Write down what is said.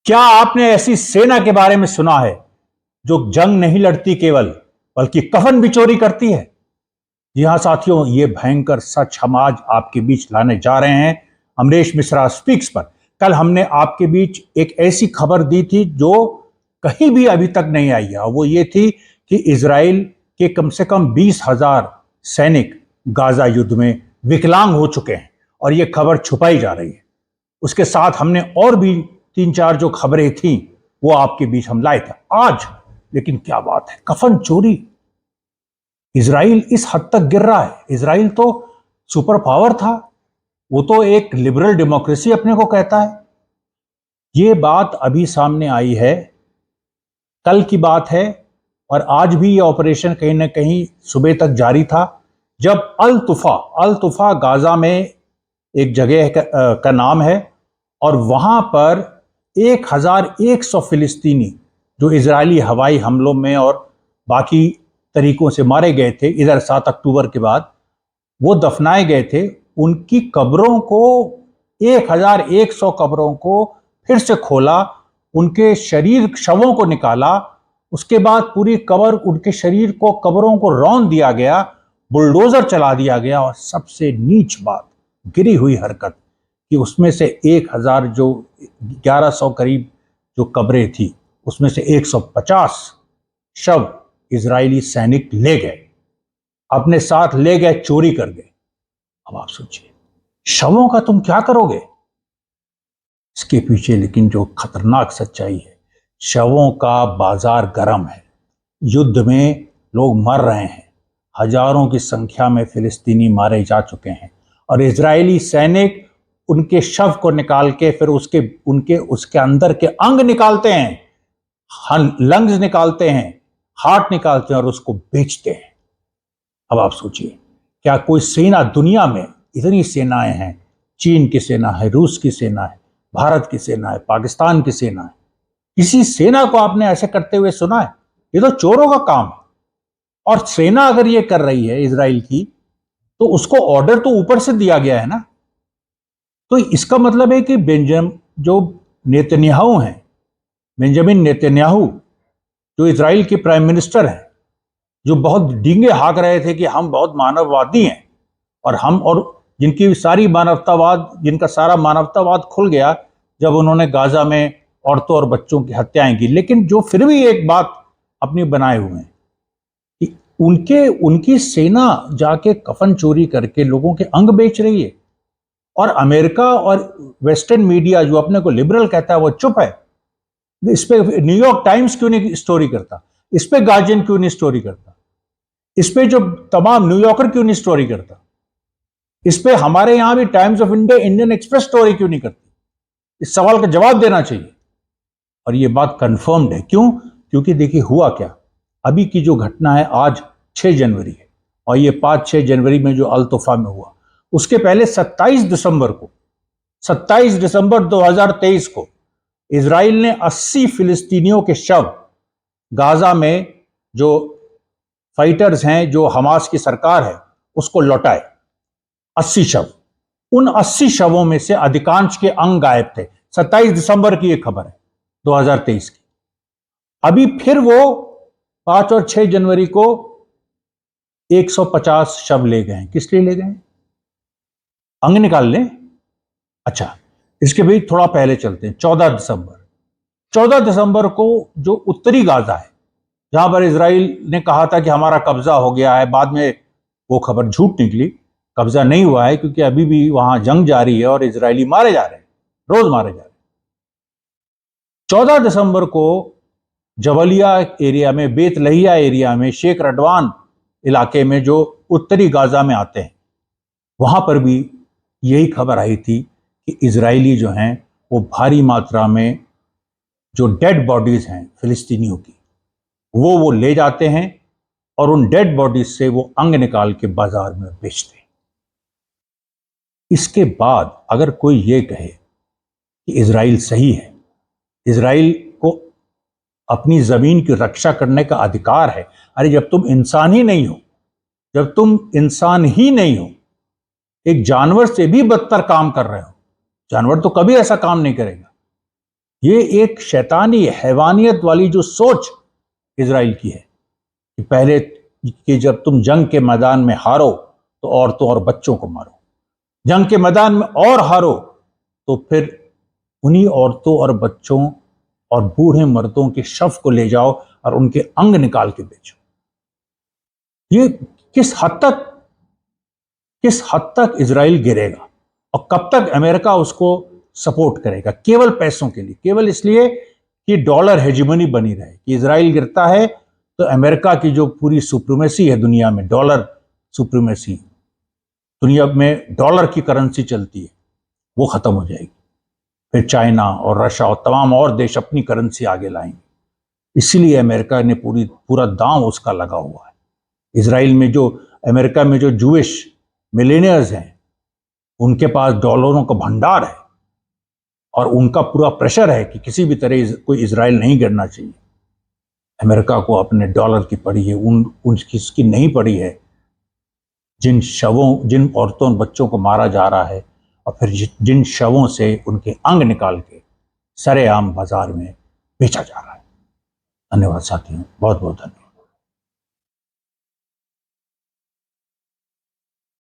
क्या आपने ऐसी सेना के बारे में सुना है जो जंग नहीं लड़ती केवल, बल्कि कफन भी चोरी करती है? जी हां साथियों, ये भयंकर सच हम आज आपके बीच लाने जा रहे हैं अमरीश मिश्रा स्पीक्स पर। कल हमने आपके बीच एक ऐसी खबर दी थी जो कहीं भी अभी तक नहीं आई है, और वो ये थी कि इजराइल के कम से कम 20,000 सैनिक गाजा युद्ध में विकलांग हो चुके हैं, और ये खबर छुपाई जा रही है। उसके साथ हमने और भी 3-4 जो खबरें थी वो आपके बीच हम लाए थे आज। लेकिन क्या बात है, कफन चोरी! इजराइल इस हद तक गिर रहा है। इजराइल तो सुपर पावर था, वो तो एक लिबरल डेमोक्रेसी अपने को कहता है। ये बात अभी सामने आई है, कल की बात है, और आज भी ये ऑपरेशन कहीं ना कहीं सुबह तक जारी था, जब अल तुफा गाजा में एक जगह का नाम है, और वहां पर 1,100 फिलिस्तीनी जो इजरायली हवाई हमलों में और बाकी तरीकों से मारे गए थे इधर 7 अक्टूबर के बाद, वो दफनाए गए थे। उनकी कब्रों को, 1,100 कब्रों को फिर से खोला, उनके शवों को निकाला। उसके बाद पूरी कब्र, उनके शरीर को, कब्रों को रौंद दिया गया, बुलडोजर चला दिया गया। और सबसे नीच बात, गिरी हुई हरकत, कि उसमें से 1,000 जो 1,100 करीब जो कब्रें थी, उसमें से 150 शव इजरायली सैनिक ले गए, अपने साथ ले गए, चोरी कर गए। अब आप सोचिए, शवों का तुम क्या करोगे? इसके पीछे लेकिन जो खतरनाक सच्चाई है, शवों का बाजार गर्म है। युद्ध में लोग मर रहे हैं, हजारों की संख्या में फिलिस्तीनी मारे जा चुके हैं, और इजरायली सैनिक उनके शव को निकाल के फिर उसके अंदर के अंग निकालते हैं, लंग्स निकालते हैं, हार्ट निकालते हैं, और उसको बेचते हैं। अब आप सोचिए, क्या कोई सेना दुनिया में, इतनी सेनाएं हैं, चीन की सेना है, रूस की सेना है, भारत की सेना है, पाकिस्तान की सेना है, किसी सेना को आपने ऐसे करते हुए सुना है? ये तो चोरों का काम है। और सेना अगर ये कर रही है इजराइल की, तो उसको ऑर्डर तो ऊपर से दिया गया है ना। तो इसका मतलब है कि जो नेतन्याहू हैं, बेंजामिन नेतन्याहू, जो इजराइल के प्राइम मिनिस्टर हैं, जो बहुत डींगे हाँक रहे थे कि हम बहुत मानववादी हैं, और जिनका सारा मानवतावाद खुल गया जब उन्होंने गाजा में औरतों और बच्चों की हत्याएं की। लेकिन जो फिर भी एक बात अपनी बनाए हुए हैं कि उनकी सेना जाके कफन चोरी करके लोगों के अंग बेच रही है, और अमेरिका और वेस्टर्न मीडिया जो अपने को लिबरल कहता है वो चुप है। इस पे न्यूयॉर्क टाइम्स क्यों नहीं स्टोरी करता? इस पे गार्जियन क्यों नहीं स्टोरी करता? इस पे जो तमाम न्यूयॉर्कर क्यों नहीं स्टोरी करता? इस पे हमारे यहां भी times of India, Indian express story क्यों नहीं करती? इस सवाल का जवाब देना चाहिए। और ये बात कंफर्म्ड है। क्यों? क्योंकि देखिए हुआ क्या, अभी की जो घटना है आज 6 जनवरी है, और ये 5-6 जनवरी में जो अल-तुफा में हुआ, उसके पहले 27 दिसंबर 2023 को इजराइल ने 80 फिलिस्तीनियों के शव गाजा में, जो फाइटर्स हैं, जो हमास की सरकार है, उसको लौटाए। 80 शव। उन 80 शवों में से अधिकांश के अंग गायब थे। 27 दिसंबर की यह खबर है, 2023 की। अभी फिर वो 5 और 6 जनवरी को 150 शव ले गए। किस लिए ले गए? अंग निकाल लें? अच्छा, इसके भी थोड़ा पहले चलते हैं। 14 दिसंबर को जो उत्तरी गाजा है, जहां पर इजराइल ने कहा था कि हमारा कब्जा हो गया है, बाद में वो खबर झूठ निकली। कब्जा नहीं हुआ है, क्योंकि अभी भी वहां जंग जारी है और इजरायली मारे जा रहे हैं, रोज मारे जा रहे हैं। 14 दिसंबर को जबलिया एरिया में, बेतलहिया एरिया में, शेख रडवान इलाके में, जो उत्तरी गाजा में आते हैं, वहां पर भी यही खबर आई थी कि इजरायली जो हैं वो भारी मात्रा में जो डेड बॉडीज हैं फिलिस्तीनियों की, वो ले जाते हैं, और उन डेड बॉडीज से वो अंग निकाल के बाजार में बेचते हैं। इसके बाद अगर कोई ये कहे कि इजराइल सही है, इजराइल को अपनी जमीन की रक्षा करने का अधिकार है, अरे जब तुम इंसान ही नहीं हो, एक जानवर से भी बदतर काम कर रहे हो, जानवर तो कभी ऐसा काम नहीं करेगा, ये एक शैतानी हैवानियत वाली जो सोच इजराइल की है कि पहले कि जब तुम जंग के मैदान में हारो तो औरतों और बच्चों को मारो, जंग के मैदान में और हारो तो फिर उन्हीं औरतों और बच्चों और बूढ़े मर्दों के शव को ले जाओ और उनके अंग निकाल के बेचो। ये किस हद तक इजराइल गिरेगा और कब तक अमेरिका उसको सपोर्ट करेगा? केवल पैसों के लिए, केवल इसलिए कि डॉलर हेजिमनी बनी रहे। कि इजराइल गिरता है तो अमेरिका की जो पूरी सुप्रीमेसी है दुनिया में, डॉलर सुप्रीमेसी, दुनिया में डॉलर की करेंसी चलती है, वो खत्म हो जाएगी। फिर चाइना और रशिया और तमाम और देश अपनी करेंसी आगे लाएंगे। इसीलिए अमेरिका ने पूरा दांव उसका लगा हुआ है। इजराइल में जो, अमेरिका में जो जूइश मिलियनियर्स हैं, उनके पास डॉलरों का भंडार है और उनका पूरा प्रेशर है कि किसी भी तरह कोई इजराइल नहीं गिरना चाहिए। अमेरिका को अपने डॉलर की पड़ी है, उसकी नहीं पड़ी है जिन औरतों और बच्चों को मारा जा रहा है और फिर जिन शवों से उनके अंग निकाल के सरेआम बाजार में बेचा जा रहा है। धन्यवाद साथियों, बहुत बहुत धन्यवाद।